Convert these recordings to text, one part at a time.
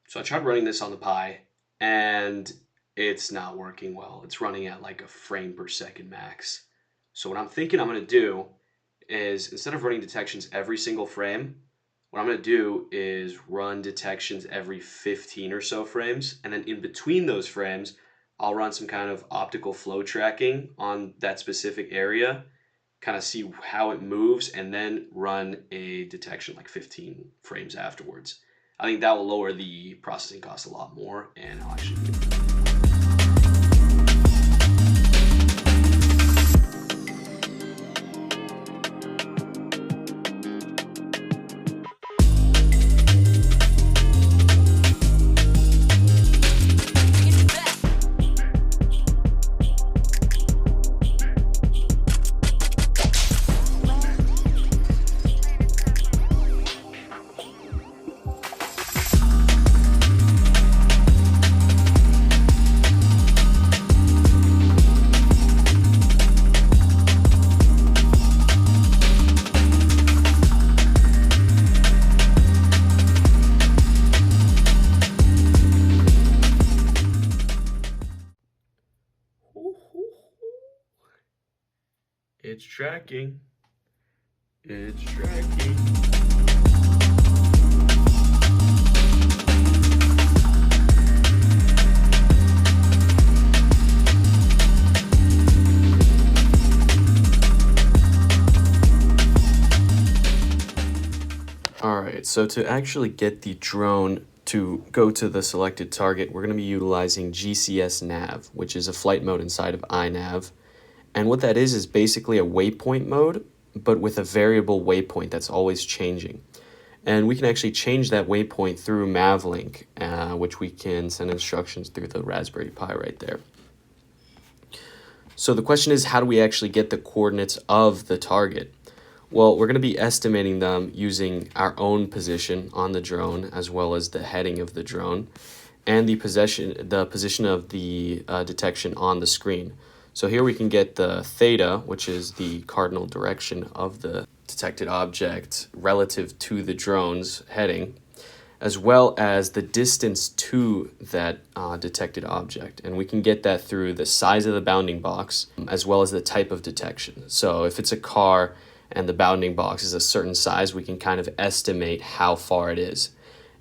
So I tried running this on the Pi, and it's not working well. It's running at like a frame per second max. So what I'm thinking I'm gonna do is, instead of running detections every single frame, what I'm gonna do is run detections every 15 or so frames, and then in between those frames, I'll run some kind of optical flow tracking on that specific area, kind of see how it moves, and then run a detection like 15 frames afterwards. I think that will lower the processing cost a lot more, and I'll actually It's tracking. It's tracking. All right, so to actually get the drone to go to the selected target, we're going to be utilizing GCS Nav, which is a flight mode inside of iNav. And what that is basically a waypoint mode, but with a variable waypoint that's always changing. And we can actually change that waypoint through Mavlink, which we can send instructions through the Raspberry Pi right there. So the question is, how do we actually get the coordinates of the target? Well, we're going to be estimating them using our own position on the drone, as well as the heading of the drone, and the position of the detection on the screen. So here we can get the theta, which is the cardinal direction of the detected object relative to the drone's heading, as well as the distance to that detected object. And we can get that through the size of the bounding box, as well as the type of detection. So if it's a car and the bounding box is a certain size, we can kind of estimate how far it is.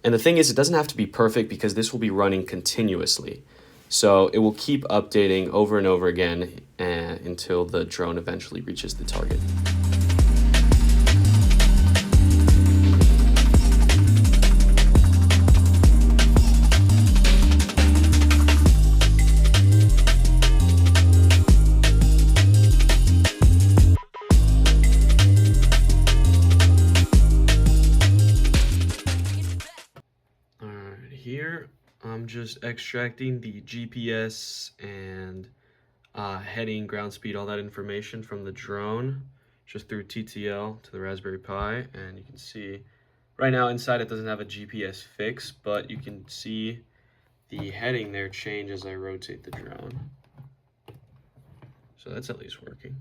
And the thing is, it doesn't have to be perfect because this will be running continuously. So it will keep updating over and over again until the drone eventually reaches the target. All right, here I'm just extracting the GPS and heading, ground speed, all that information from the drone just through TTL to the Raspberry Pi. And you can see right now inside it doesn't have a GPS fix, but you can see the heading there change as I rotate the drone. So that's at least working.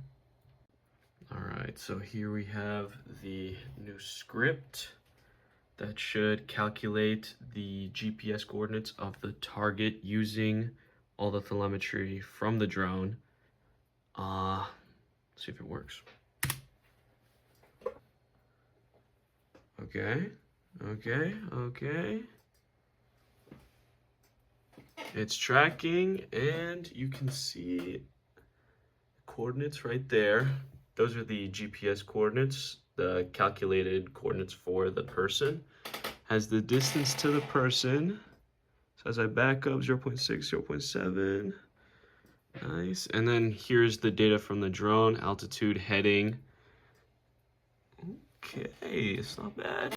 All right, so here we have the new script that should calculate the GPS coordinates of the target using all the telemetry from the drone. Let's see if it works. Okay. It's tracking, and you can see coordinates right there. Those are the GPS coordinates, the calculated coordinates for the person. Has the distance to the person. So as I back up, 0.6, 0.7. Nice. And then here's the data from the drone, altitude, heading. Okay, it's not bad.